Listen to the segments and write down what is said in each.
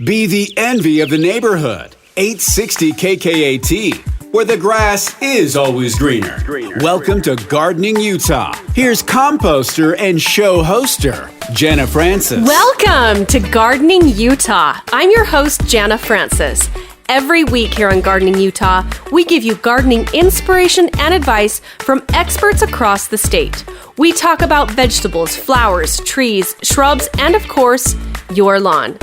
Be the envy of the neighborhood. 860 KKAT, where the grass is always greener. Welcome to Gardening Utah. Here's composter and show hoster, Jana Francis. Welcome to Gardening Utah. I'm your host, Jana Francis. Every week here on Gardening Utah, we give you gardening inspiration and advice from experts across the state. We talk about vegetables, flowers, trees, shrubs, and of course, your lawn.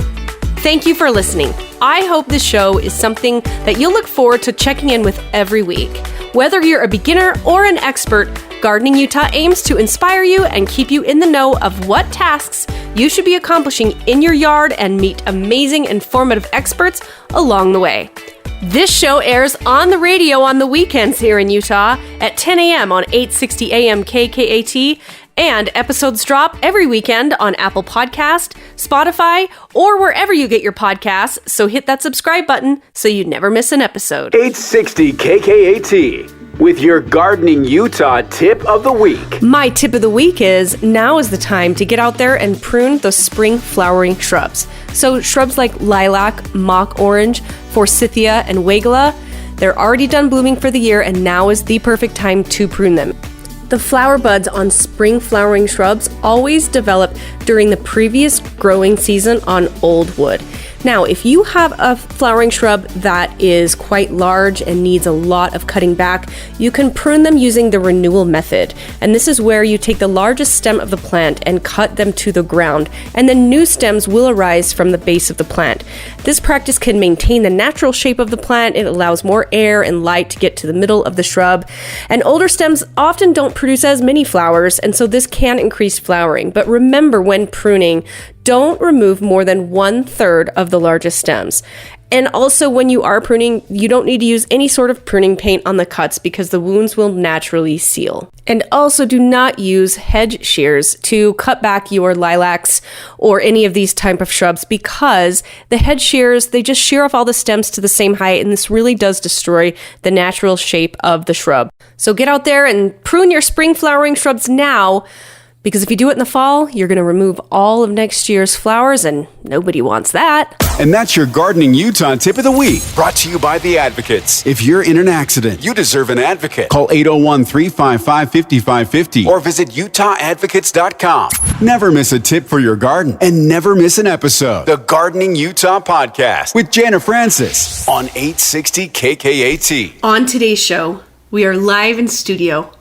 Thank you for listening. I hope this show is something that you'll look forward to checking in with every week. Whether you're a beginner or an expert, Gardening Utah aims to inspire you and keep you in the know of what tasks you should be accomplishing in your yard and meet amazing, informative experts along the way. This show airs on the radio on the weekends here in Utah at 10 a.m. on 860 AM KKAT, and episodes drop every weekend on Apple Podcast, Spotify, or wherever you get your podcasts, so hit that subscribe button so you never miss an episode. 860 KKAT. With your Gardening Utah tip of the week. My tip of the week is, now is the time to get out there and prune those spring flowering shrubs. So shrubs like lilac, mock orange, forsythia, and weigela, they're already done blooming for the year, and now is the perfect time to prune them. The flower buds on spring flowering shrubs always develop during the previous growing season on old wood. Now, if you have a flowering shrub that is quite large and needs a lot of cutting back, you can prune them using the renewal method. And this is where you take the largest stem of the plant and cut them to the ground, and then new stems will arise from the base of the plant. This practice can maintain the natural shape of the plant. It allows more air and light to get to the middle of the shrub. And older stems often don't produce as many flowers, and so this can increase flowering. But remember, when pruning, don't remove more than 1/3 of the largest stems. And also, when you are pruning, you don't need to use any sort of pruning paint on the cuts because the wounds will naturally seal. And also, do not use hedge shears to cut back your lilacs or any of these type of shrubs, because the hedge shears, they just shear off all the stems to the same height, and this really does destroy the natural shape of the shrub. So get out there and prune your spring flowering shrubs now, because if you do it in the fall, you're going to remove all of next year's flowers, and nobody wants that. And that's your Gardening Utah tip of the week, brought to you by the Advocates. If you're in an accident, you deserve an advocate. Call 801-355-5550 or visit utahadvocates.com. Never miss a tip for your garden, and never miss an episode. The Gardening Utah Podcast with Jana Francis on 860 KKAT. On today's show, we are live in studio.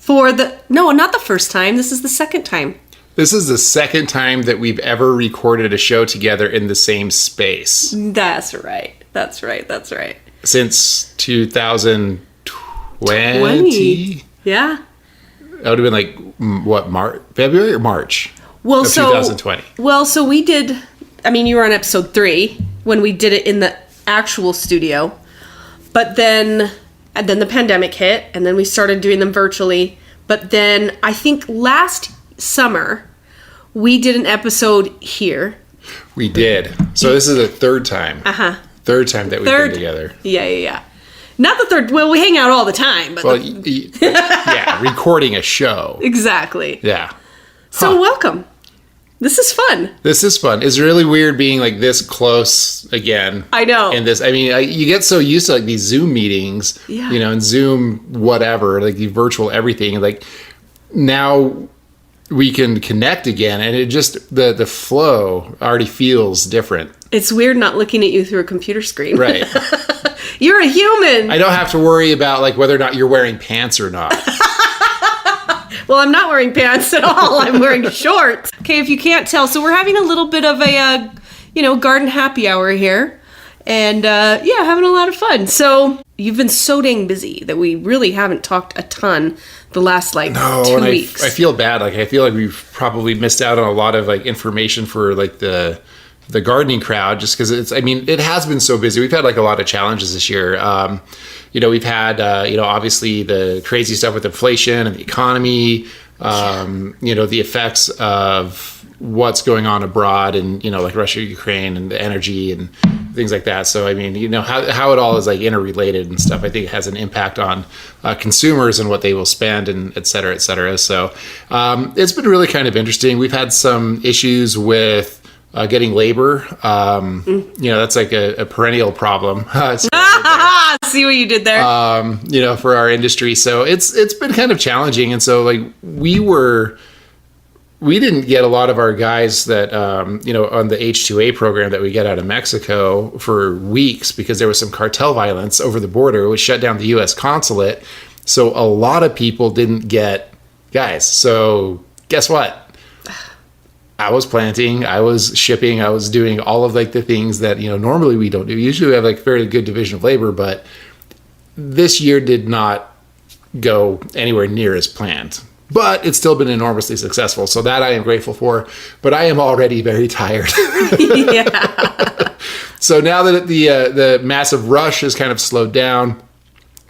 Not the first time. This is the second time. This is the second time that we've ever recorded a show together in the same space. That's right. Since 2020? Yeah. That would have been like, what, February or March? Well, of 2020. Well, so we did, you were on episode 3 when we did it in the actual studio. But then the pandemic hit, and then we started doing them virtually. But then I think last summer we did an episode here. We did. So this is the third time. Third time that we've been together. Yeah. Not the third. Well, we hang out all the time. But yeah, recording a show. Exactly. Yeah. So welcome. This is fun. It's really weird being like this close again. I know. And you get so used to like these Zoom meetings, and Zoom whatever, like the virtual everything. Like now we can connect again, and it just the flow already feels different. It's weird not looking at you through a computer screen. Right. You're a human. I don't have to worry about like whether or not you're wearing pants or not. Well, I'm not wearing pants at all. I'm wearing shorts. Okay, if you can't tell, so we're having a little bit of a, garden happy hour here. And, having a lot of fun. So you've been so dang busy that we really haven't talked a ton the last, 2 weeks. I feel bad. Like, I feel like we've probably missed out on a lot of, information for, the gardening crowd, just because it has been so busy. We've had, a lot of challenges this year. We've had, obviously the crazy stuff with inflation and the economy, the effects of what's going on abroad and, Russia, Ukraine, and the energy and things like that. So, how it all is interrelated and stuff, I think it has an impact on consumers and what they will spend and et cetera, et cetera. So, it's been really kind of interesting. We've had some issues with getting labor. That's like a perennial problem. See what you did there? For our industry. So it's been kind of challenging. And so like we didn't get a lot of our guys that, on the H-2A program that we get out of Mexico for weeks because there was some cartel violence over the border, which shut down the U.S. consulate. So a lot of people didn't get guys. So guess what? I was planting, I was shipping, I was doing all of like the things that, normally we don't do. Usually we have like very good division of labor, but this year did not go anywhere near as planned. But it's still been enormously successful. So that I am grateful for. But I am already very tired. Yeah. So now that the massive rush has kind of slowed down,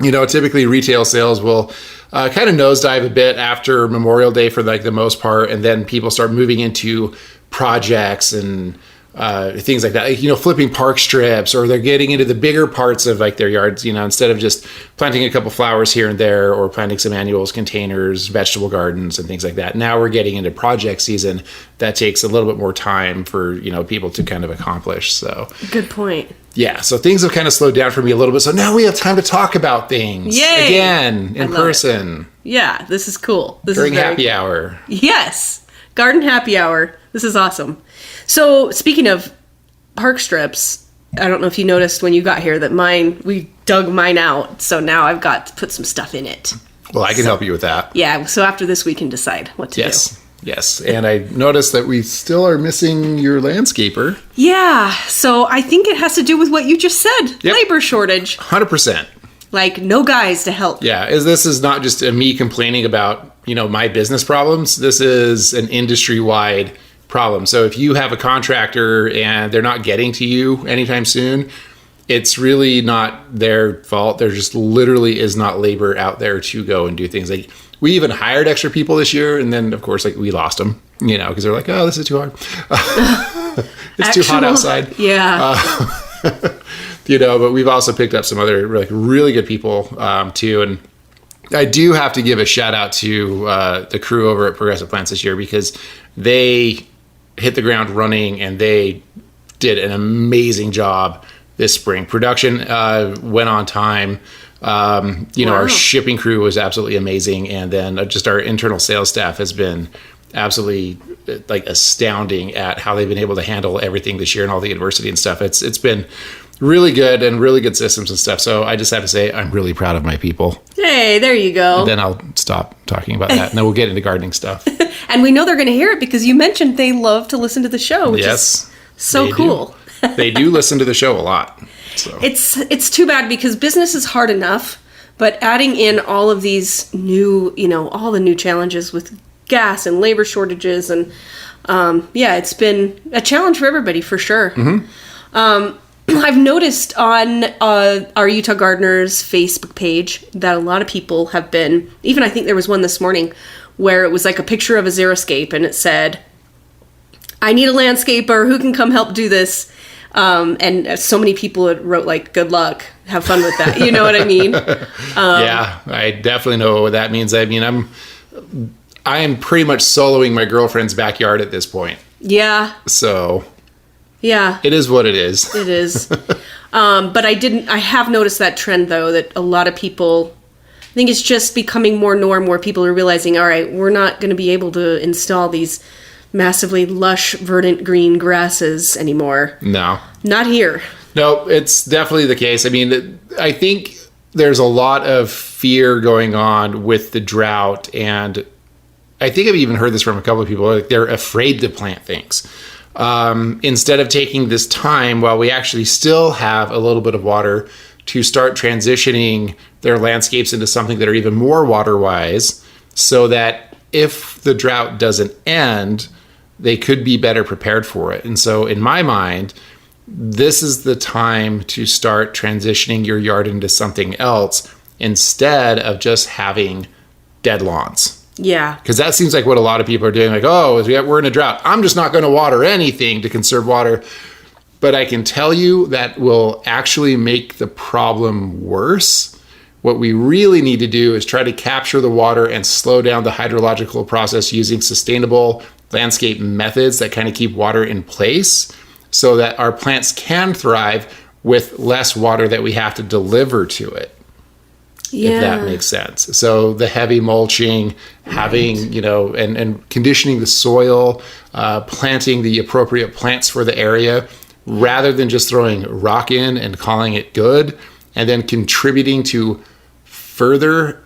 typically retail sales will kind of nosedive a bit after Memorial Day for like the most part. And then people start moving into projects and things like that, like, flipping park strips, or they're getting into the bigger parts of like their yards, instead of just planting a couple flowers here and there or planting some annuals, containers, vegetable gardens and things like that. Now we're getting into project season that takes a little bit more time for, people to kind of accomplish. So good point. Yeah. So things have kind of slowed down for me a little bit. So now we have time to talk about things. Yay! Again in person. Yeah. This is cool. During happy hour. Yes. Garden happy hour. This is awesome. So speaking of park strips, I don't know if you noticed when you got here that we dug mine out. So now I've got to put some stuff in it. Well, I can help you with that. Yeah. So after this, we can decide what to do. Yes. And I noticed that we still are missing your landscaper. Yeah. So I think it has to do with what you just said. Yep. Labor shortage. 100%. Like no guys to help. Yeah. This is not just me complaining about, my business problems. This is an industry-wide problem. So if you have a contractor and they're not getting to you anytime soon, it's really not their fault. There just literally is not labor out there to go and do things. Like we even hired extra people this year, and then of course like we lost them, because they're like, oh, this is too hard. It's too hot outside. Yeah. But we've also picked up some other like really good people too. And I do have to give a shout out to the crew over at Progressive Plants this year, because they hit the ground running and they did an amazing job this spring. Production went on time. Wow. Our shipping crew was absolutely amazing. And then just our internal sales staff has been absolutely like astounding at how they've been able to handle everything this year and all the adversity and stuff. It's been really good and really good systems and stuff. So I just have to say I'm really proud of my people. Hey, there you go. And then I'll stop talking about that and then we'll get into gardening stuff. And we know they're going to hear it because you mentioned they love to listen to the show, which is so cool. They do listen to the show a lot. So. It's too bad because business is hard enough, but adding in all of these new, all the new challenges with gas and labor shortages and it's been a challenge for everybody for sure. Mm-hmm. I've noticed on our Utah Gardeners Facebook page that a lot of people have been, even I think there was one this morning where it was like a picture of a xeriscape and it said, I need a landscaper, who can come help do this? And so many people wrote like, good luck, have fun with that. You know what I mean? Yeah, I definitely know what that means. I mean, I am pretty much soloing my girlfriend's backyard at this point. Yeah. So... yeah. It is what it is. It is. But I have noticed that trend though, that a lot of people, I think it's just becoming more norm where people are realizing, all right, we're not going to be able to install these massively lush, verdant green grasses anymore. No. Not here. No, it's definitely the case. I mean, I think there's a lot of fear going on with the drought. And I think I've even heard this from a couple of people, like they're afraid to plant things. Instead of taking this time while we actually still have a little bit of water to start transitioning their landscapes into something that are even more water wise, so that if the drought doesn't end, they could be better prepared for it. And so in my mind, this is the time to start transitioning your yard into something else instead of just having dead lawns. Yeah. Because that seems like what a lot of people are doing. Like, oh, we're in a drought, I'm just not going to water anything to conserve water. But I can tell you that will actually make the problem worse. What we really need to do is try to capture the water and slow down the hydrological process using sustainable landscape methods that kind of keep water in place so that our plants can thrive with less water that we have to deliver to it. If that makes sense. So the heavy mulching, having, you know, and conditioning the soil, planting the appropriate plants for the area, rather than just throwing rock in and calling it good, and then contributing to further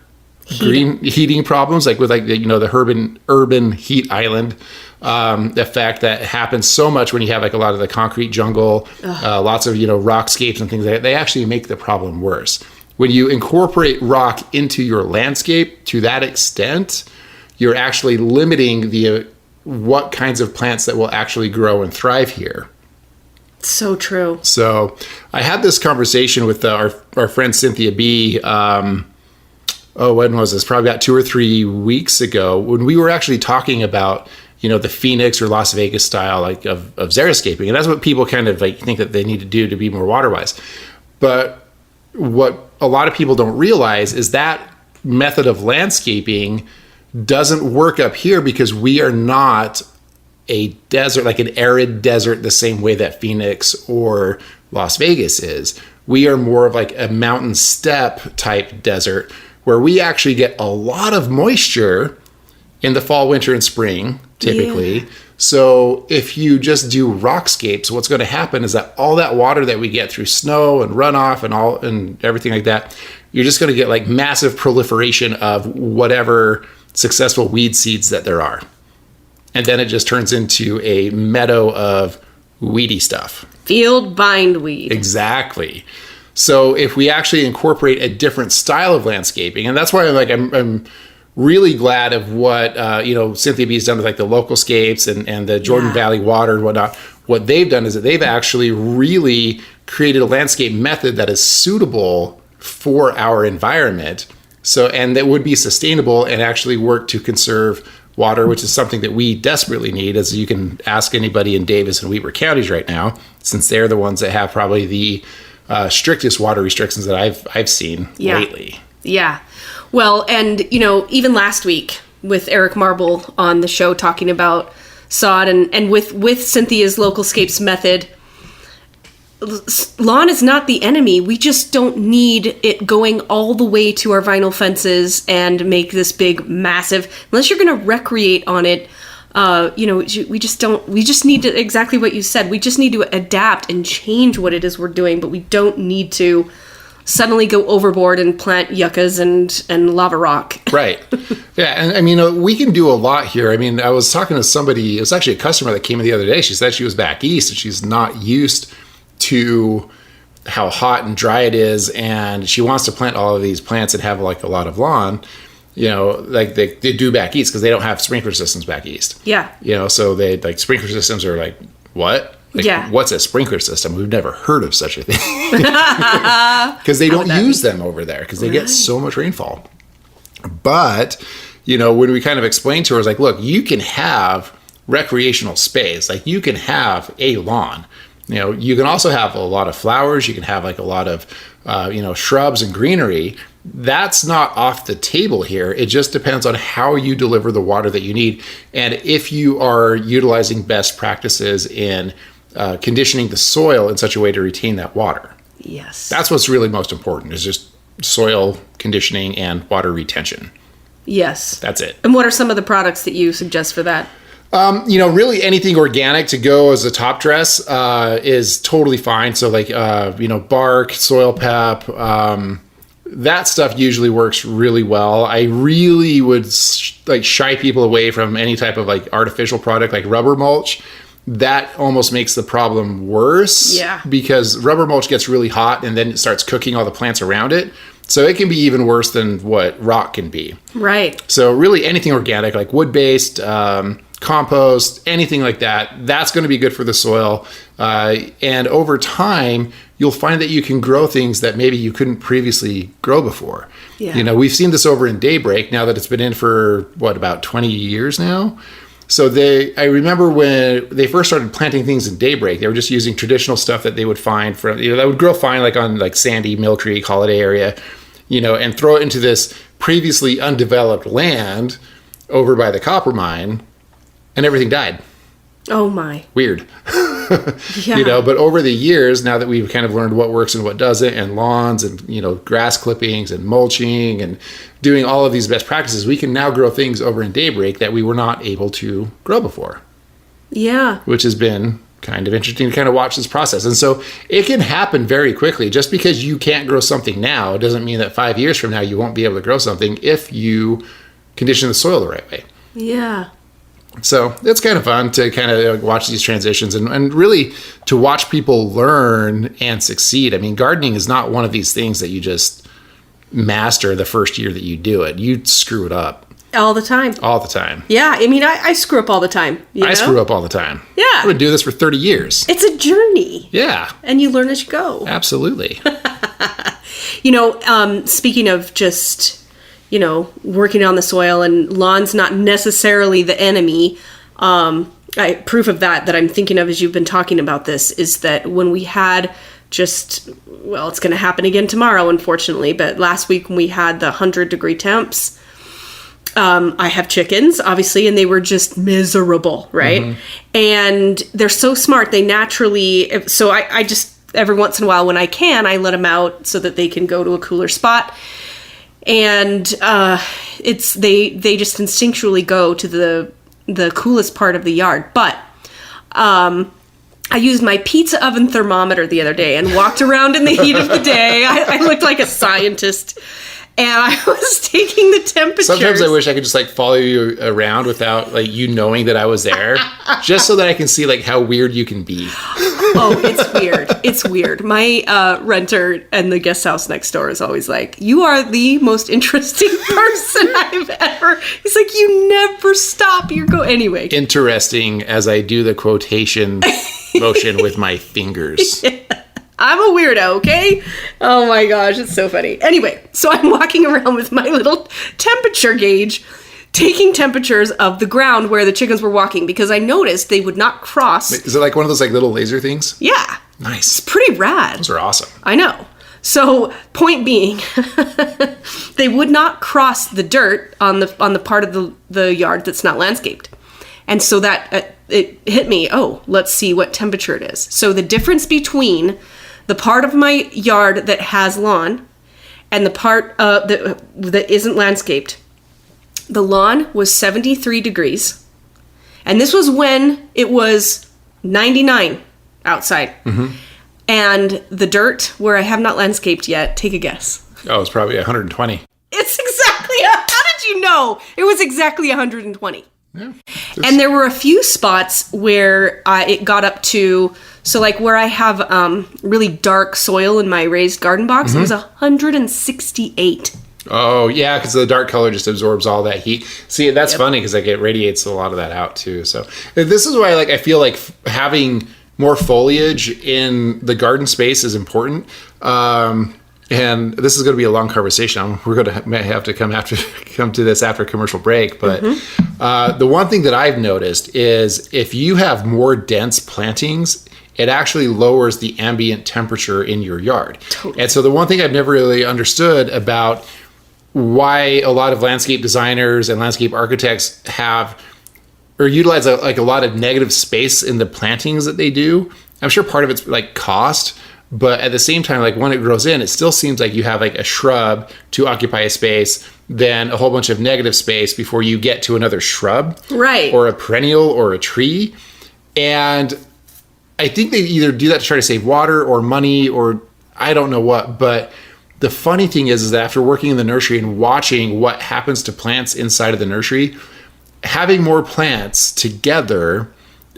heating problems, like with the urban heat island effect that happens so much when you have like a lot of the concrete jungle, lots of, rockscapes and things like that. They actually make the problem worse. When you incorporate rock into your landscape to that extent, you're actually limiting what kinds of plants that will actually grow and thrive here. So true. So I had this conversation with our friend Cynthia B. When was this? Probably about 2 or 3 weeks ago, when we were actually talking about, the Phoenix or Las Vegas style of xeriscaping. And that's what people kind of think that they need to do to be more water wise. But what a lot of people don't realize is that method of landscaping doesn't work up here because we are not a desert, like an arid desert, the same way that Phoenix or Las Vegas is. We are more of like a mountain steppe type desert where we actually get a lot of moisture in the fall, winter, and spring, typically. Yeah. So if you just do rockscapes, what's going to happen is that all that water that we get through snow and runoff and everything like that, you're just going to get like massive proliferation of whatever successful weed seeds that there are. And then it just turns into a meadow of weedy stuff. Field bindweed. Exactly. So if we actually incorporate a different style of landscaping, and that's why I'm really glad of what Cynthia B's done with like the local scapes and the Jordan Valley water and whatnot. What they've done is that they've actually really created a landscape method that is suitable for our environment. So, and that would be sustainable and actually work to conserve water, which is something that we desperately need, as you can ask anybody in Davis and Weber counties right now, since they're the ones that have probably the strictest water restrictions that I've seen lately. Yeah. Well, and, even last week with Eric Marble on the show talking about sod and with Cynthia's Local Scapes method, lawn is not the enemy. We just don't need it going all the way to our vinyl fences and make this big, massive, unless you're going to recreate on it. We just need to, exactly what you said. We just need to adapt and change what it is we're doing, but we don't need to suddenly go overboard and plant yuccas and lava rock. Right. Yeah. And we can do a lot here. I was talking to somebody, it was actually a customer that came in the other day. She said she was back east and she's not used to how hot and dry it is. And she wants to plant all of these plants and have like a lot of lawn, like they do back east because they don't have sprinkler systems back east. Yeah. So they like sprinkler systems are like, what? What's a sprinkler system? We've never heard of such a thing. Because they don't use them over there because they get so much rainfall. But, when we kind of explained to her, it's like, look, you can have recreational space. Like you can have a lawn. You can also have a lot of flowers. You can have like a lot of, shrubs and greenery. That's not off the table here. It just depends on how you deliver the water that you need. And if you are utilizing best practices in conditioning the soil in such a way to retain that water. Yes. That's what's really most important, is just soil conditioning and water retention. Yes. That's it. And what are some of the products that you suggest for that? Really anything organic to go as a top dress is totally fine. So like, bark, soil pep, that stuff usually works really well. I really would shy people away from any type of like artificial product like rubber mulch. That almost makes the problem worse. Yeah. Because rubber mulch gets really hot and then it starts cooking all the plants around it. So it can be even worse than what rock can be. Right. So really anything organic, like wood-based, compost, anything like that, that's going to be good for the soil. And over time, you'll find that you can grow things that maybe you couldn't previously grow before. Yeah. We've seen this over in Daybreak now that it's been in for, about 20 years now? So I remember when they first started planting things in Daybreak, they were just using traditional stuff that they would find from, that would grow fine like on like Sandy, Mill Creek, Holiday area, and throw it into this previously undeveloped land over by the copper mine. and everything died. Oh my. Weird. Yeah. But over the years, now that we've kind of learned what works and what doesn't, and lawns and, grass clippings and mulching and doing all of these best practices, we can now grow things over in Daybreak that we were not able to grow before. Yeah. Which has been kind of interesting to kind of watch this process. And so it can happen very quickly. Just because you can't grow something now doesn't mean that 5 years from now you won't be able to grow something if you condition the soil the right way. Yeah. So it's kind of fun to kind of watch these transitions and really to watch people learn and succeed. I mean, gardening is not one of these things that you just master the first year that you do it. You screw it up. All the time. All the time. Yeah. I mean, I screw up all the time. I screw up all the time. Yeah. I've been doing this for 30 years. It's a journey. Yeah. And you learn as you go. Absolutely. Speaking of just... working on the soil, and lawn's not necessarily the enemy. Proof of that I'm thinking of as you've been talking about this is that when we had it's going to happen again tomorrow, unfortunately, but last week when we had the 100-degree temps, I have chickens, obviously, and they were just miserable, right? Mm-hmm. And they're so smart. They naturally, so I just, every once in a while when I can, I let them out so that they can go to a cooler spot. And they just instinctually go to the coolest part of the yard. But I used my pizza oven thermometer the other day and walked around in the heat of the day. I looked like a scientist. And I was taking the temperatures. Sometimes I wish I could just follow you around without you knowing that I was there, just so that I can see how weird you can be. Oh, it's weird. It's weird. My renter and the guest house next door is always like, "You are the most interesting person I've ever." He's like, "You never stop. Anyway." Interesting as I do the quotation motion with my fingers. Yeah. I'm a weirdo, okay? Oh my gosh, it's so funny. Anyway, so I'm walking around with my little temperature gauge, taking temperatures of the ground where the chickens were walking, because I noticed they would not cross. Is it one of those little laser things? Yeah. Nice. It's pretty rad. Those are awesome. I know. So, point being, they would not cross the dirt on the part of the yard that's not landscaped. And so that it hit me, let's see what temperature it is. So the difference between the part of my yard that has lawn and the part that isn't landscaped, the lawn was 73 degrees. And this was when it was 99 outside. Mm-hmm. And the dirt, where I have not landscaped yet, take a guess. Oh, it's probably 120. It's exactly, how did you know? It was exactly 120. Yeah, and there were a few spots where it got up to, so where I have really dark soil in my raised garden box, mm-hmm. It was 168. Oh, yeah, because the dark color just absorbs all that heat. See, that's funny because it radiates a lot of that out too. So this is why I feel like having more foliage in the garden space is important. And this is going to be a long conversation. We're going to have to come to this after a commercial break. But mm-hmm. The one thing that I've noticed is if you have more dense plantings, it actually lowers the ambient temperature in your yard. Totally. And so the one thing I've never really understood about why a lot of landscape designers and landscape architects have or utilize a lot of negative space in the plantings that they do. I'm sure part of it's cost. But at the same time, when it grows in, it still seems like you have a shrub to occupy a space, then a whole bunch of negative space before you get to another shrub. Right. Or a perennial or a tree. And I think they either do that to try to save water or money or I don't know what. But the funny thing is that after working in the nursery and watching what happens to plants inside of the nursery, having more plants together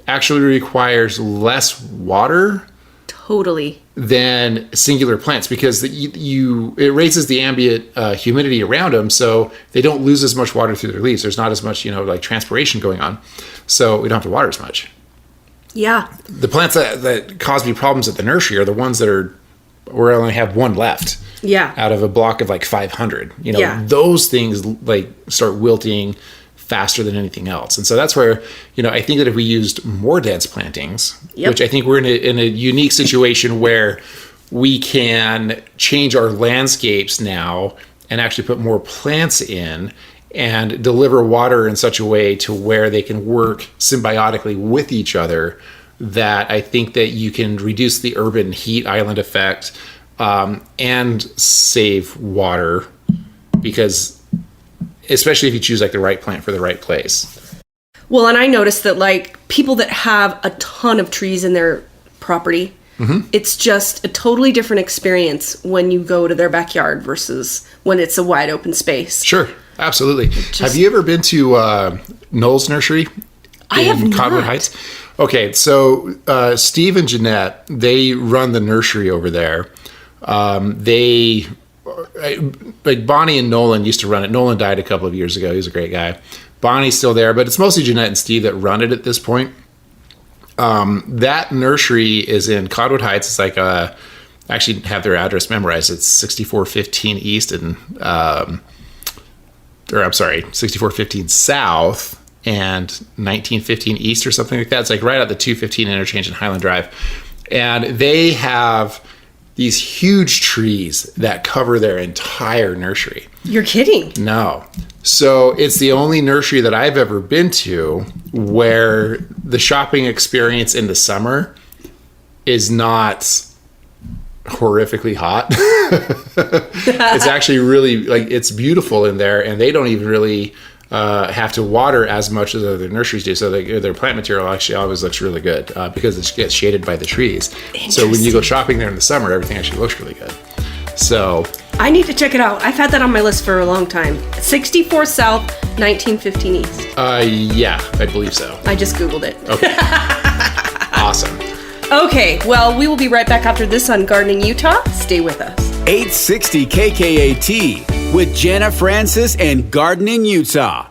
actually requires less water. Totally. Than singular plants because it raises the ambient humidity around them, so they don't lose as much water through their leaves. There's not as much transpiration going on, so we don't have to water as much. Yeah. The plants that cause me problems at the nursery are the ones that are where I only have one left. Yeah. Out of a block of 500. Yeah. Those things start wilting faster than anything else. And so that's where, I think that if we used more dense plantings, yep. Which I think we're in a unique situation where we can change our landscapes now and actually put more plants in and deliver water in such a way to where they can work symbiotically with each other, that I think that you can reduce the urban heat island effect and save water, because especially if you choose like the right plant for the right place. Well, and I noticed that like people that have a ton of trees in their property, it's just a totally different experience when you go to their backyard versus when it's a wide open space. Sure, absolutely. Have you ever been to Noel's Nursery in Cottonwood Heights? Okay, so Steve and Jeanette, they run the nursery over there. They, like Bonnie and Nolan used to run it. Nolan died a couple of years ago. He was a great guy. Bonnie's still there, but it's mostly Jeanette and Steve that run it at this point. That nursery is in Cottonwood Heights. It's like, I actually have their address memorized. It's 6415 East and, 6415 South and 1915 East or something like that. It's like right at the 215 interchange in Highland Drive. And they have these huge trees that cover their entire nursery. You're kidding. No. So it's the only nursery that I've ever been to where the shopping experience in the summer is not horrifically hot. It's actually really, like, it's beautiful in there, and they don't even really have to water as much as other nurseries do. So their plant material actually always looks really good because it gets shaded by the trees. So when you go shopping there in the summer, everything actually looks really good. So I need to check it out. I've had that on my list for a long time. 64 South, 1915 East. Yeah, I believe so. I just Googled it. Okay. Awesome. Okay, well, we will be right back after this on Gardening Utah. Stay with us. 860 KKAT with Jana Francis and Gardening Utah.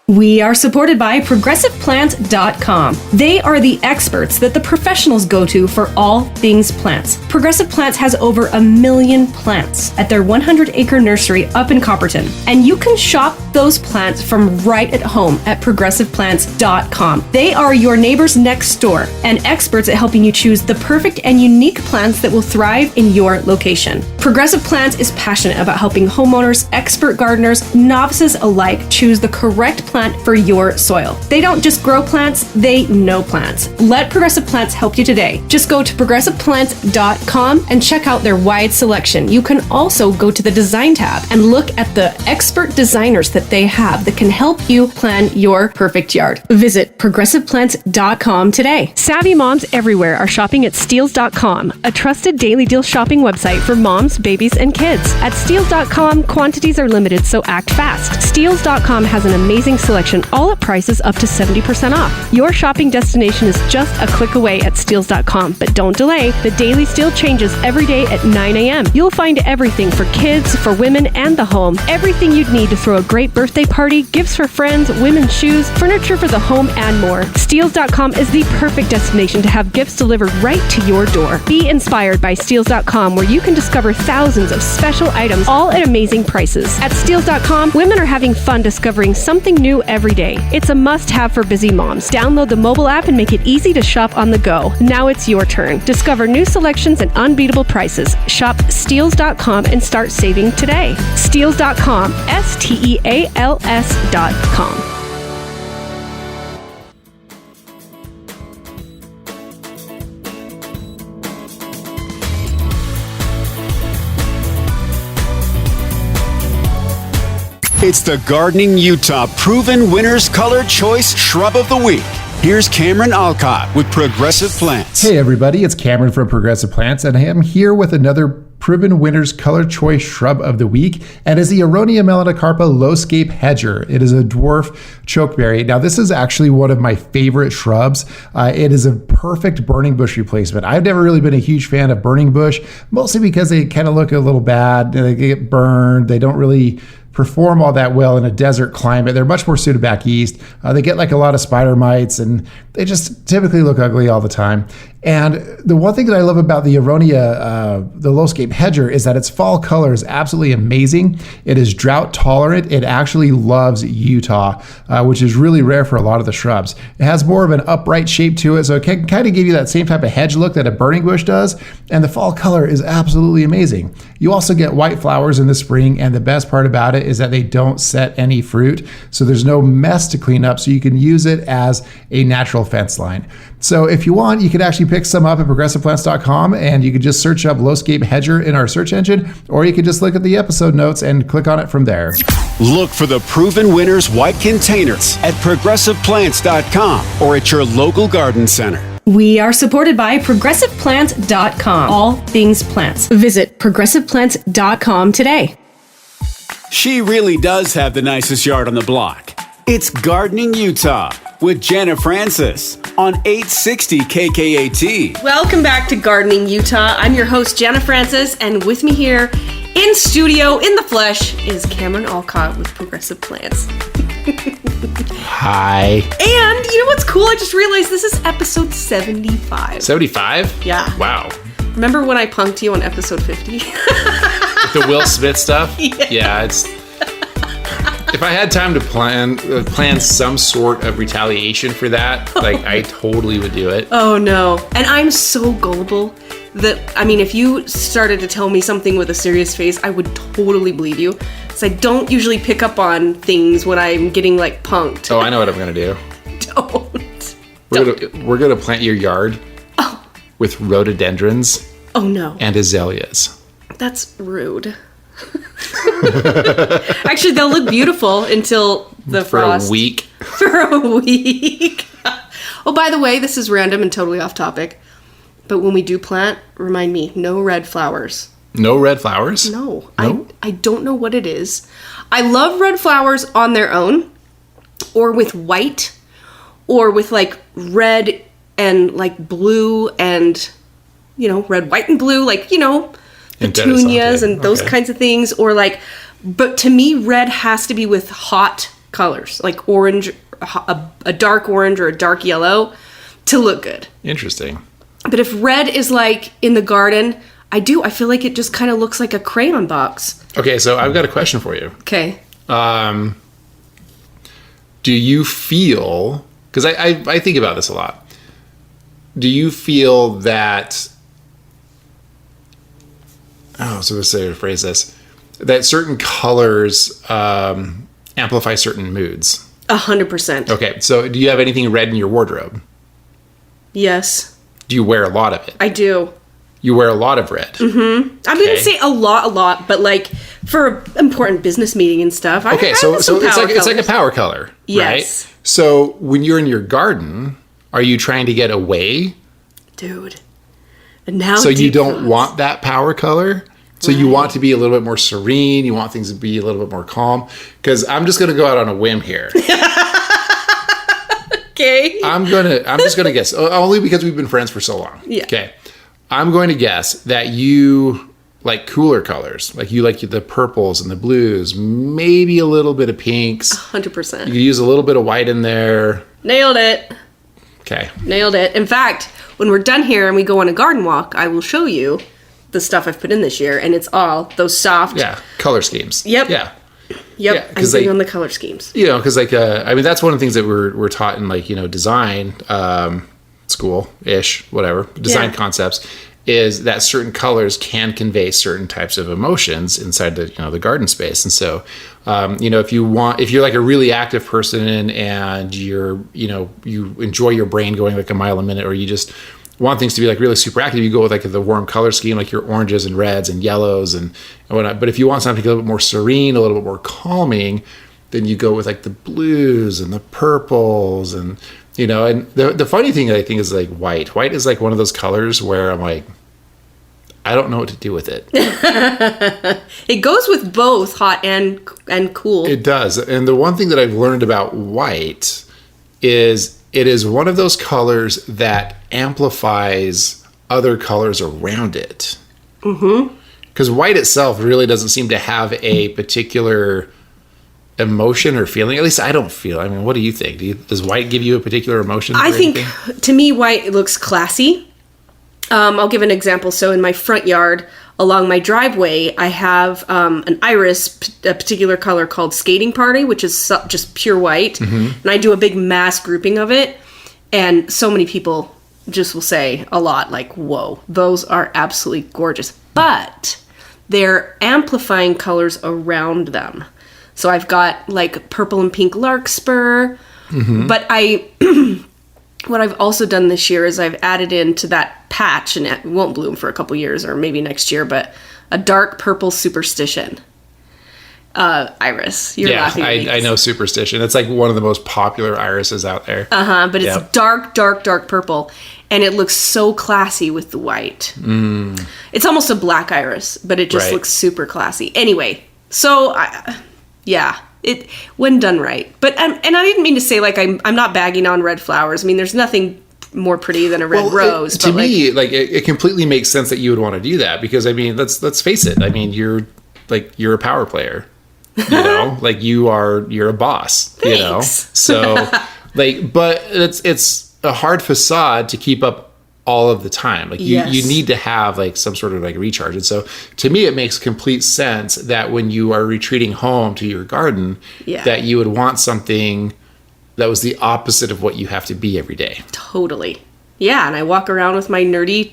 We are supported by ProgressivePlants.com. They are the experts that the professionals go to for all things plants. Progressive Plants has over 1 million plants at their 100-acre nursery up in Copperton. And you can shop those plants from right at home at ProgressivePlants.com. They are your neighbor's next door and experts at helping you choose the perfect and unique plants that will thrive in your location. Progressive Plants is passionate about helping homeowners, expert gardeners, novices alike choose the correct plant for your soil. They don't just grow plants, they know plants. Let Progressive Plants help you today. Just go to ProgressivePlants.com and check out their wide selection. You can also go to the Design tab and look at the expert designers that they have that can help you plan your perfect yard. Visit ProgressivePlants.com today. Savvy moms everywhere are shopping at Steals.com, a trusted daily deal shopping website for moms, babies, and kids. At Steals.com, quantities are limited, so act fast. Steals.com has an amazing selection, all at prices up to 70% off. Your shopping destination is just a click away at Steals.com, but don't delay. The daily steal changes every day at 9 a.m. You'll find everything for kids, for women, and the home. Everything you'd need to throw a great birthday party, gifts for friends, women's shoes, furniture for the home, and more. Steals.com is the perfect destination to have gifts delivered right to your door. Be inspired by Steals.com, where you can discover thousands of special items, all at amazing prices. At Steals.com, women are having fun discovering something new every day. It's a must-have for busy moms. Download the mobile app and make it easy to shop on the go. Now it's your turn. Discover new selections and unbeatable prices. Shop Steals.com and start saving today. Steals.com. Steals.com. It's the Gardening Utah Proven Winners Color Choice Shrub of the Week. Here's Cameron Alcott with Progressive Plants. Hey everybody, it's Cameron from Progressive Plants, and I am here with another Proven Winners Color Choice Shrub of the Week, and is the Aronia melanocarpa lowscape hedger. It is a dwarf chokeberry. Now, this is actually one of my favorite shrubs. It is a perfect burning bush replacement. I've never really been a huge fan of burning bush, mostly because they kind of look a little bad. They get burned. They don't really perform all that well in a desert climate. They're much more suited back east. They get like a lot of spider mites, and they just typically look ugly all the time. And the one thing that I love about the Aronia, the lowscape hedger, is that its fall color is absolutely amazing. It is drought tolerant. It actually loves Utah, which is really rare for a lot of the shrubs. It has more of an upright shape to it, so it can kind of give you that same type of hedge look that a burning bush does. And the fall color is absolutely amazing. You also get white flowers in the spring, and the best part about it it is that they don't set any fruit. So there's no mess to clean up. So you can use it as a natural fence line. So if you want, you can actually pick some up at progressiveplants.com, and you can just search up Lowscape Hedger in our search engine, or you can just look at the episode notes and click on it from there. Look for the Proven Winners white containers at progressiveplants.com or at your local garden center. We are supported by progressiveplant.com. All things plants. Visit progressiveplants.com today. She really does have the nicest yard on the block. It's Gardening Utah with Jana Francis on 860 KKAT. Welcome back to Gardening Utah. I'm your host, Jana Francis, and with me here in studio, in the flesh, is Cameron Alcott with Progressive Plants. Hi. And you know what's cool? I just realized this is episode 75. 75? Yeah. Wow. Remember when I punked you on episode 50? With the Will Smith stuff? Yeah, it's... If I had time to plan some sort of retaliation for that, I totally would do it. Oh no. And I'm so gullible that, if you started to tell me something with a serious face, I would totally believe you. Because I don't usually pick up on things when I'm getting punked. Oh, I know what I'm going to do. We're going to plant your yard with rhododendrons. Oh no. And azaleas. That's rude. Actually, they'll look beautiful until the frost. For a week. For a week. Oh, by the way, this is random and totally off topic. But when we do plant, remind me, no red flowers. No red flowers? No. I don't know what it is. I love red flowers on their own, or with white, or with red and blue and, red, white, and blue, petunias and those kinds of things, or but to me, red has to be with hot colors, like orange, a dark orange or a dark yellow, to look good. Interesting. But if red is in the garden, I feel like it just kind of looks like a crayon box. Okay, so I've got a question for you. Okay. Do you feel, because I think about this a lot, do you feel that, phrase this, that certain colors amplify certain moods? 100%. Okay, so do you have anything red in your wardrobe? Yes. Do you wear a lot of it? I do. You wear a lot of red? Mm-hmm. I'm going to say a lot, but for an important business meeting and stuff. Okay, so it's like a power color, yes. Right? So when you're in your garden, are you trying to get away? Dude. And now so you don't want that power color? So you want to be a little bit more serene. You want things to be a little bit more calm. Because I'm just going to go out on a whim here. Okay. I'm just going to guess. Only because we've been friends for so long. Yeah. Okay. I'm going to guess that you like cooler colors. You like the purples and the blues. Maybe a little bit of pinks. 100%. You use a little bit of white in there. Nailed it. Okay. Nailed it. In fact, when we're done here and we go on a garden walk, I will show you the stuff I've put in this year, and it's all those soft color schemes. Yep. Yeah. Yep. I'm big on the color schemes. Because that's one of the things that we're taught in design school-ish, whatever, design concepts, is that certain colors can convey certain types of emotions inside the garden space. And so if you're a really active person and you enjoy your brain going a mile a minute, or you just want things to be really super active, you go with the warm color scheme, your oranges and reds and yellows and whatnot. But if you want something a little bit more serene, a little bit more calming, then you go with the blues and the purples and and the funny thing I think is white. White is one of those colors where I'm I don't know what to do with it. It goes with both hot and cool. It does. And the one thing that I've learned about white is it is one of those colors that amplifies other colors around it. Mm-hmm. Because white itself really doesn't seem to have a particular emotion or feeling. At least I don't feel. What do you think? Does white give you a particular emotion? I think, to me, white looks classy. I'll give an example. So in my front yard, along my driveway, I have an iris, a particular color called Skating Party, which is just pure white. Mm-hmm. And I do a big mass grouping of it. And so many people just will say a lot whoa, those are absolutely gorgeous. But they're amplifying colors around them. So I've got like purple and pink larkspur. But what I've also done this year is I've added into that patch, and it won't bloom for a couple years or maybe next year, but a dark purple superstition iris. You're laughing at me. I know superstition. It's like one of the most popular irises out there. But it's dark purple, and it looks so classy with the white. It's almost a black iris, but it just looks super classy. Anyway, so it when done right. But and I didn't mean to say like I'm not bagging on red flowers. I mean, there's nothing more pretty than a red rose. To me, it completely makes sense that you would want to do that, because I mean, let's face it. I mean, you're a power player. You know, like you're a boss. Thanks. You know, so but it's a hard facade to keep up all of the time. Like you need to have like some sort of like recharge. And so to me, it makes complete sense that when you are retreating home to your garden, that you would want something that was the opposite of what you have to be every day. Totally. Yeah. And I walk around with my nerdy,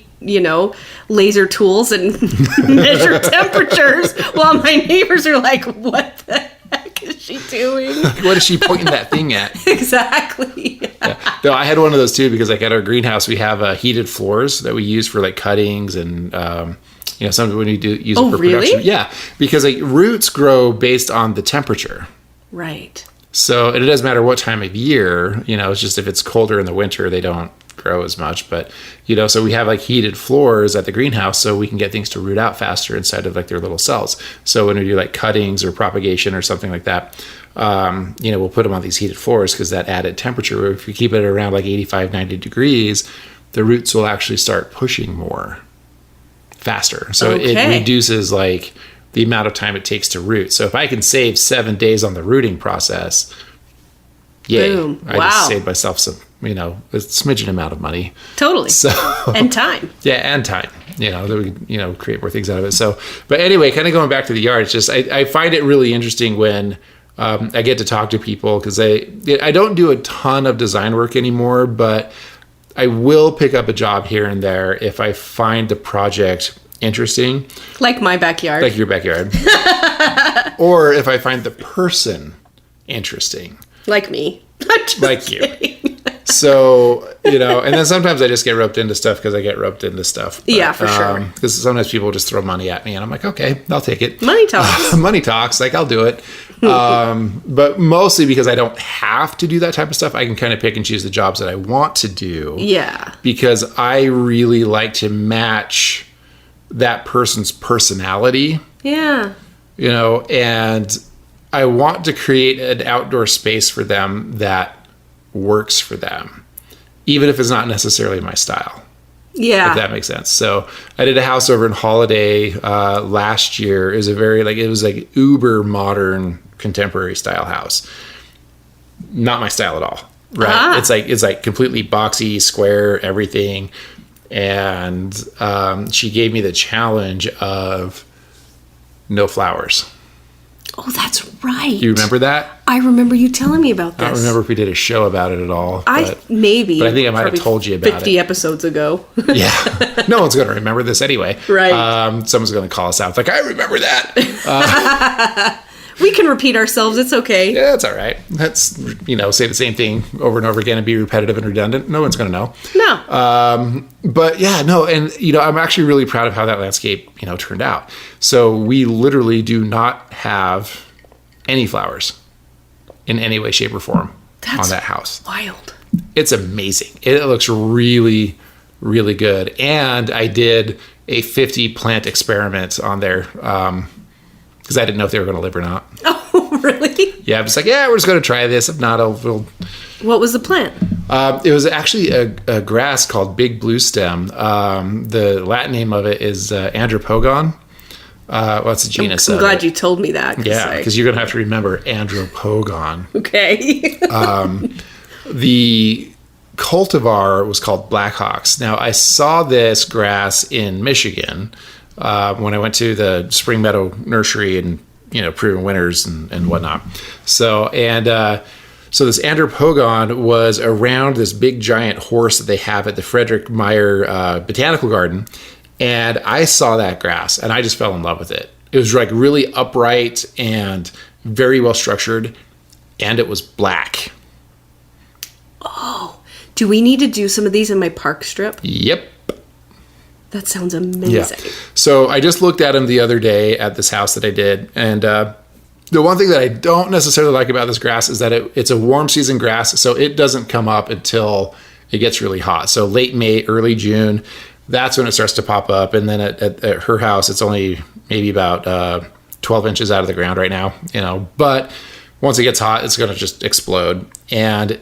laser tools and measure temperatures while my neighbors are like, what the heck is she doing? What is she pointing that thing at? Exactly. No, I had one of those too, because like at our greenhouse, we have heated floors that we use for like cuttings and, sometimes when we do use it for production. Yeah. Because like roots grow based on the temperature. Right. So it doesn't matter what time of year, it's just if it's colder in the winter, they don't grow as much. But so we have like heated floors at the greenhouse so we can get things to root out faster inside of like their little cells. So when we do like cuttings or propagation or something like that, we'll put them on these heated floors, because that added temperature, if you keep it around like 85, 90 degrees, the roots will actually start pushing more faster. So it reduces like the amount of time it takes to root. So if I can save 7 days on the rooting process, yay. Boom. I just saved myself some, a smidgen amount of money. Totally. So and time. Yeah, and time. That we create more things out of it. So, but anyway, kind of going back to the yard, it's just I find it really interesting when I get to talk to people, because I don't do a ton of design work anymore, but I will pick up a job here and there if I find the project interesting. Like my backyard. Like your backyard. Or if I find the person interesting. Like me. Like you. So, and then sometimes I just get roped into stuff because I get roped into stuff. But, yeah, for sure. Because sometimes people just throw money at me and I'm like, okay, I'll take it. Money talks. Money talks. Like, I'll do it. But mostly because I don't have to do that type of stuff. I can kind of pick and choose the jobs that I want to do. Yeah. Because I really like to match that person's personality. Yeah. And I want to create an outdoor space for them that works for them, even if it's not necessarily my style. Yeah. If that makes sense. So I did a house over in Holiday last year. It was it was like uber modern contemporary style house. Not my style at all. Right. Ah. It's like completely boxy, square, everything. And she gave me the challenge of no flowers. Oh, that's right. Do you remember that? I rember you telling me about this. I don't remember if we did a show about it at all. Maybe. But I think I might have told you about 50 episodes ago. Yeah. No one's going to remember this anyway. Right. Someone's going to call us out. It's like, I remember that. We can repeat ourselves. It's okay. Yeah, it's all right. That's, say the same thing over and over again and be repetitive and redundant. No one's going to know. No. But yeah, no. And, I'm actually really proud of how that landscape, turned out. So we literally do not have any flowers in any way, shape, or form on that house. Wild. It's amazing. It looks really, really good. And I did a 50 plant experiment on there, because I didn't know if they were going to live or not. Oh, really? Yeah, I'm just like, we're just going to try this. If not, we'll... What was the plant? It was actually a grass called Big Blue Stem. The Latin name of it is Andropogon. It's a genus. I'm glad you told me that. Yeah, because you're going to have to remember Andropogon. Okay. The cultivar was called Blackhawks. Now, I saw this grass in Michigan when I went to the Spring Meadow Nursery and, Proven Winners and whatnot. So this Andropogon was around this big giant horse that they have at the Frederick Meyer Botanical Garden. And I saw that grass and I just fell in love with it. It was like really upright and very well structured, and it was black. Oh, do we need to do some of these in my park strip? Yep. That sounds amazing. Yeah. So I just looked at them the other day at this house that I did. And the one thing that I don't necessarily like about this grass is that it's a warm season grass. So it doesn't come up until it gets really hot. So late May, early June, that's when it starts to pop up. And then at her house, it's only maybe about 12 inches out of the ground right now, but once it gets hot, it's going to just explode. And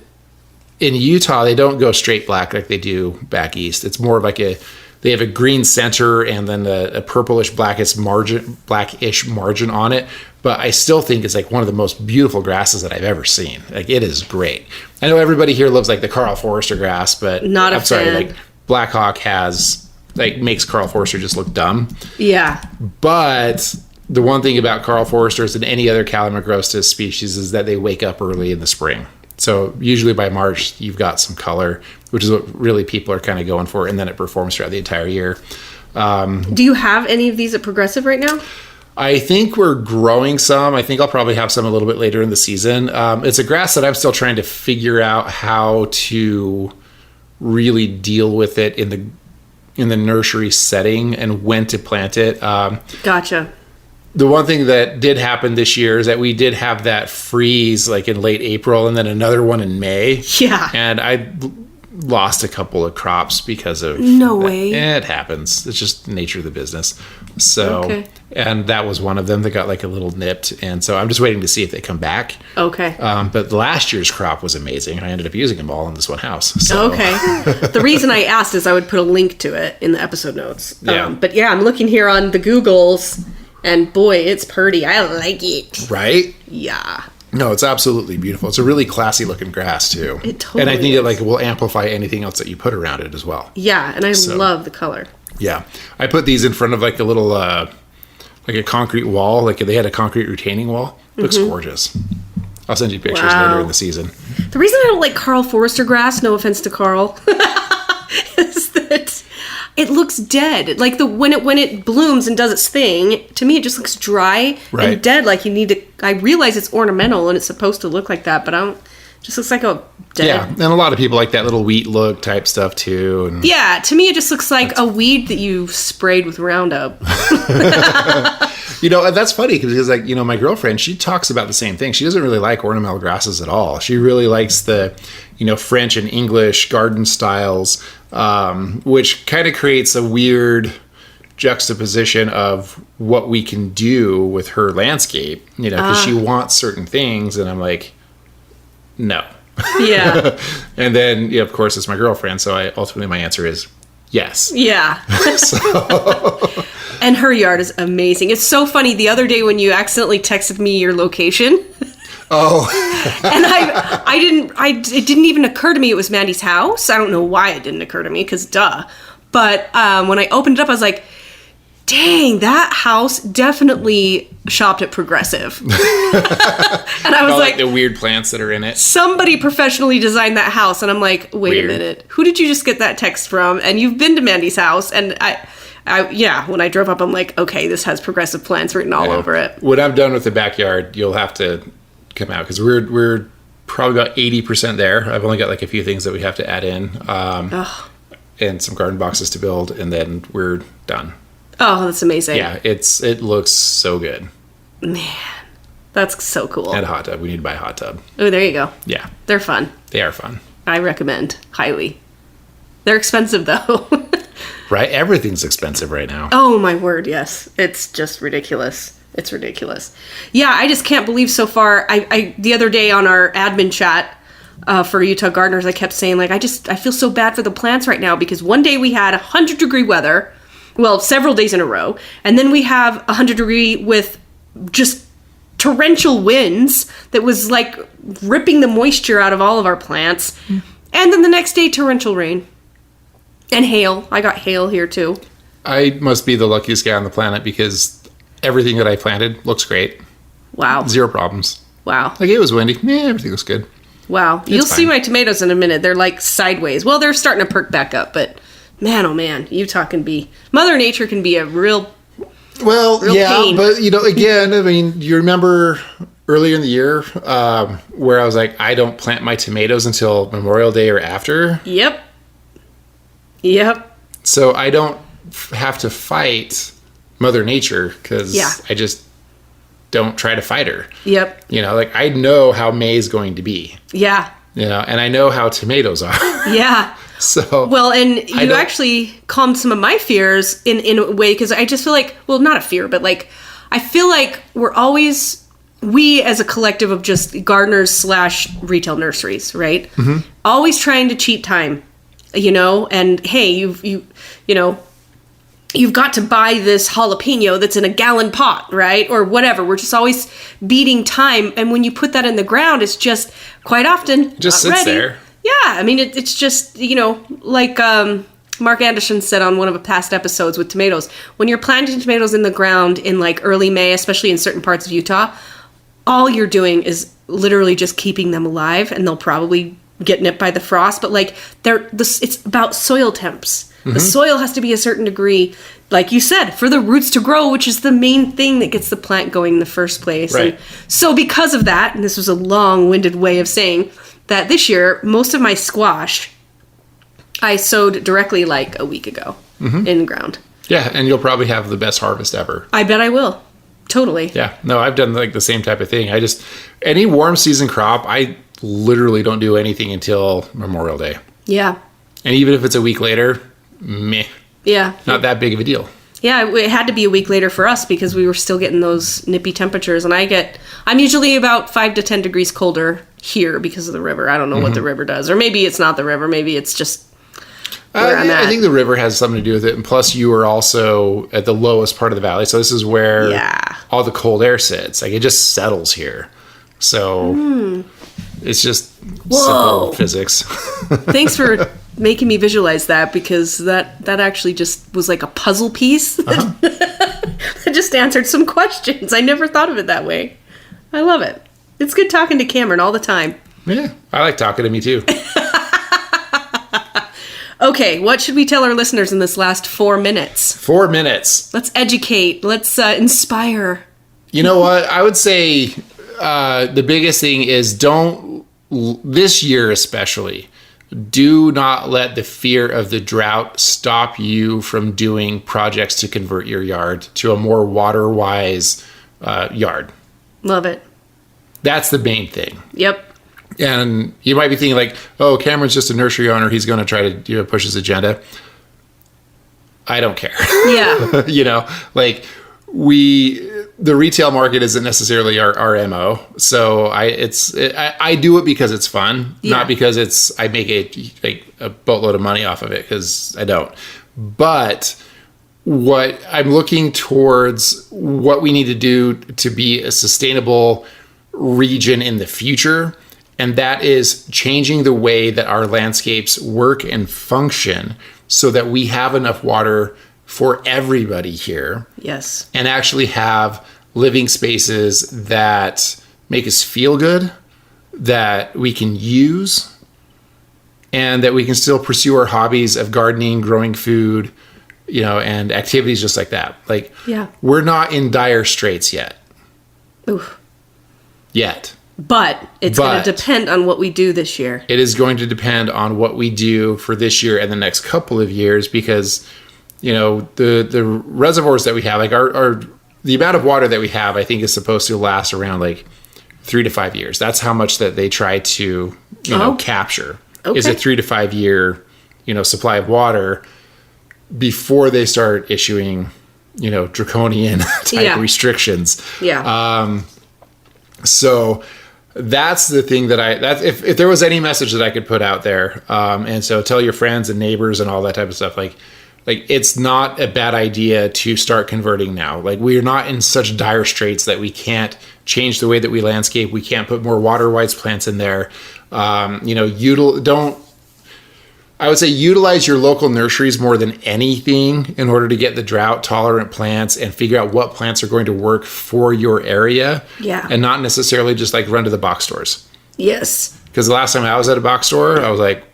in Utah, they don't go straight black like they do back east. It's more of like they have a green center and then a purplish blackish margin on it. But I still think it's like one of the most beautiful grasses that I've ever seen. Like, it is great. I know everybody here loves like the Carl Forester grass, but I'm sorry, like Blackhawk makes Carl Forester just look dumb. Yeah. But the one thing about Carl Foresters and any other Calamagrostis species is that they wake up early in the spring. So usually by March, you've got some color, which is what really people are kind of going for, and then it performs throughout the entire year. Do you have any of these at Progressive right now? I think we're growing some. I think I'll probably have some a little bit later in the season. It's a grass that I'm still trying to figure out how to really deal with it in the nursery setting and when to plant it. Gotcha. The one thing that did happen this year is that we did have that freeze like in late April and then another one in May. Yeah. And I lost a couple of crops because of No way. It happens. It's just the nature of the business. So, and that was one of them that got like a little nipped. And so I'm just waiting to see if they come back. Okay. But last year's crop was amazing. I ended up using them all in this one house. So. Okay. The reason I asked is I would put a link to it in the episode notes. Yeah. But yeah, I'm looking here on the Googles. And boy, it's pretty. I like it. Right? Yeah. No, it's absolutely beautiful. It's a really classy looking grass too. It totally And I think is. it like will amplify anything else that you put around it as well. Yeah, and I love the color. Yeah. I put these in front of like a little like a concrete wall. Like they had a concrete retaining wall. Looks gorgeous. I'll send you pictures later in the season. The reason I don't like Carl Forester grass, no offense to Carl, is that it looks dead. Like when it blooms and does its thing, to me it just looks dry and dead. Like you need to. I realize it's ornamental and it's supposed to look like that, but I don't. It just looks like a dead. Yeah, and a lot of people like that little wheat look type stuff too. And yeah, to me it just looks like a weed that you sprayed with Roundup. That's funny because like my girlfriend, she talks about the same thing. She doesn't really like ornamental grasses at all. She really likes the French and English garden styles, which kind of creates a weird juxtaposition of what we can do with her landscape, because she wants certain things, and I'm like, no. Yeah. And then, of course, it's my girlfriend, so ultimately my answer is yes. Yeah. And her yard is amazing. It's so funny. The other day when you accidentally texted me your location. Oh. And it didn't even occur to me it was Mandy's house. I don't know why it didn't occur to me, because duh. But when I opened it up, I was like, dang, that house definitely shopped at Progressive. And I was like the weird plants that are in it. Somebody professionally designed that house. And I'm like, wait a minute. Who did you just get that text from? And you've been to Mandy's house. And when I drove up, I'm like, okay, this has Progressive plants written all over it. When I'm done with the backyard, you'll have to come out because we're probably about 80% there. I've only got like a few things that we have to add in, and some garden boxes to build, and then we're done. Oh, that's amazing. Yeah, it looks so good. Man, that's so cool. And a hot tub. We need to buy a hot tub. Oh, there you go. Yeah. They're fun. They are fun. I recommend highly. They're expensive though. Right? Everything's expensive right now. Oh my word, yes. It's just ridiculous. It's ridiculous. Yeah, I just can't believe so far. I the other day on our admin chat for Utah Gardeners, I kept saying like, I feel so bad for the plants right now because one day we had 100-degree weather, well, several days in a row, and then we have 100-degree with just torrential winds that was like ripping the moisture out of all of our plants, and then the next day torrential rain and hail. I got hail here too. I must be the luckiest guy on the planet because everything that I planted looks great. Wow. Zero problems. Wow. Like it was windy. Yeah, everything looks good. Wow. You'll see my tomatoes in a minute. They're like sideways. Well, they're starting to perk back up, but man, oh man, Utah can be, Mother Nature can be a real Well, yeah, pain. but again, I mean, you remember earlier in the year where I was like, I don't plant my tomatoes until Memorial Day or after. Yep. So I don't have to fight Mother Nature because I just don't try to fight her. Yep. You know, like I know how May is going to be. Yeah. You know, and I know how tomatoes are. Yeah. So well, and you actually calmed some of my fears in a way, because I just feel like, well, not a fear, but like I feel like we as a collective of just gardeners / retail nurseries, right? Mm-hmm. Always trying to cheat time, you know, and hey, you've got to buy this jalapeno that's in a gallon pot, right? Or whatever. We're just always beating time. And when you put that in the ground, it's just quite often just not sits ready. there. Yeah. I mean, it's just, you know, like Mark Anderson said on one of the past episodes with tomatoes, when you're planting tomatoes in the ground in like early May, especially in certain parts of Utah, all you're doing is literally just keeping them alive, and they'll probably get nipped by the frost. But like it's about soil temps. Mm-hmm. The soil has to be a certain degree, like you said, for the roots to grow, which is the main thing that gets the plant going in the first place. Right. And so because of that, and this was a long-winded way of saying that this year, most of my squash I sowed directly like a week ago in the ground. Yeah, and you'll probably have the best harvest ever. I bet I will. Totally. Yeah. No, I've done like the same type of thing. Any warm season crop, I literally don't do anything until Memorial Day. Yeah. And even if it's a week later, meh. Yeah. Not that big of a deal. Yeah, it had to be a week later for us because we were still getting those nippy temperatures. And I'm usually about 5 to 10 degrees colder here because of the river. I don't know what the river does. Or maybe it's not the river. Maybe it's just where I'm at. I think the river has something to do with it. And plus you are also at the lowest part of the valley. So this is where all the cold air sits. Like it just settles here. So it's just simple physics. Thanks for making me visualize that, because that actually just was like a puzzle piece that just answered some questions. I never thought of it that way. I love it. It's good talking to Cameron all the time. Yeah, I like talking to me too. Okay, what should we tell our listeners in this last 4 minutes? 4 minutes. Let's educate. Let's inspire. You know what? I would say the biggest thing is this year especially, do not let the fear of the drought stop you from doing projects to convert your yard to a more water-wise yard. Love it. That's the main thing. Yep. And you might be thinking like, oh, Cameron's just a nursery owner. He's going to try to push his agenda. I don't care. Yeah. You know, like the retail market isn't necessarily our MO. So I do it because it's fun, not because I make a boatload of money off of it, because I don't. But what I'm looking towards, what we need to do to be a sustainable region in the future, and that is changing the way that our landscapes work and function so that we have enough water for everybody here. Yes. And actually have living spaces that make us feel good, that we can use, and that we can still pursue our hobbies of gardening, growing food, you know, and activities just like that. Like, we're not in dire straits yet. Oof. Yet. But it's going to depend on what we do this year. It is going to depend on what we do for this year and the next couple of years, because, you know, the reservoirs that we have, like the amount of water that we have, I think is supposed to last around like 3 to 5 years. That's how much that they try to, capture is a 3 to 5 year, supply of water before they start issuing, draconian type restrictions. Yeah. So that's the thing that if there was any message that I could put out there, and so tell your friends and neighbors and all that type of stuff, like it's not a bad idea to start converting now. Like, we're not in such dire straits that we can't change the way that we landscape. We can't put more water-wise plants in there. I would say utilize your local nurseries more than anything in order to get the drought-tolerant plants and figure out what plants are going to work for your area. Yeah. And not necessarily just like run to the box stores. Yes. Because the last time I was at a box store, I was like,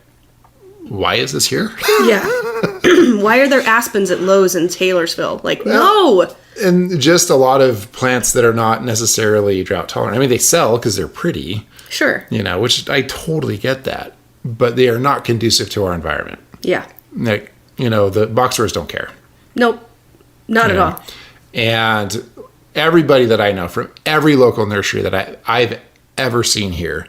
why is this here? Yeah. Why are there aspens at Lowe's in Taylorsville? Like, no. And just a lot of plants that are not necessarily drought tolerant. I mean, they sell because they're pretty, Sure. which I totally get that, but they are not conducive to our environment. Yeah. Like, the box stores don't care. Nope. Not at all. And everybody that I know from every local nursery that I've ever seen here,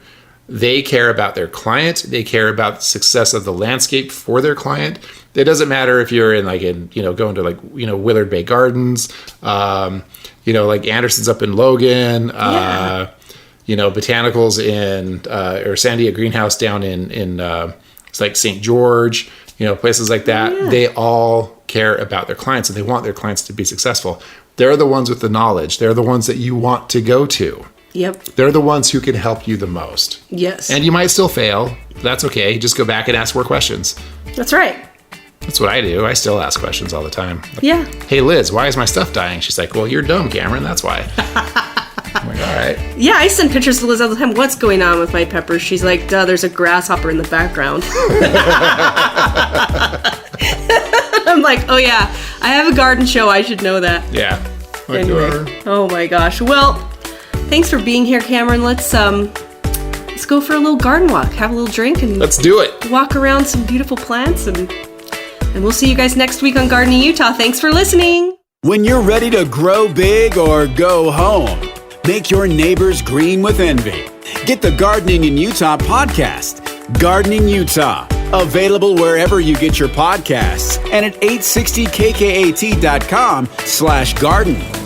they care about their client. They care about the success of the landscape for their client. It doesn't matter if you're going to Willard Bay Gardens, like Anderson's up in Logan, Botanicals in, or Sandia Greenhouse down in it's like St. George, places like that. Yeah. They all care about their clients and they want their clients to be successful. They're the ones with the knowledge. They're the ones that you want to go to. Yep. They're the ones who can help you the most. Yes. And you might still fail. That's okay. Just go back and ask more questions. That's right. That's what I do. I still ask questions all the time. Like, yeah. Hey, Liz, why is my stuff dying? She's like, well, you're dumb, Cameron. That's why. I'm like, all right. Yeah, I send pictures to Liz all the time. What's going on with my peppers? She's like, duh, there's a grasshopper in the background. I'm like, oh yeah, I have a garden show. I should know that. Yeah. Anyway. Oh my gosh. Well, thanks for being here, Cameron. Let's go for a little garden walk, have a little drink, and let's do it. Walk around some beautiful plants, and we'll see you guys next week on Gardening Utah. Thanks for listening. When you're ready to grow big or go home, make your neighbors green with envy. Get the Gardening in Utah podcast, Gardening Utah, available wherever you get your podcasts and at 860kkat.com/garden.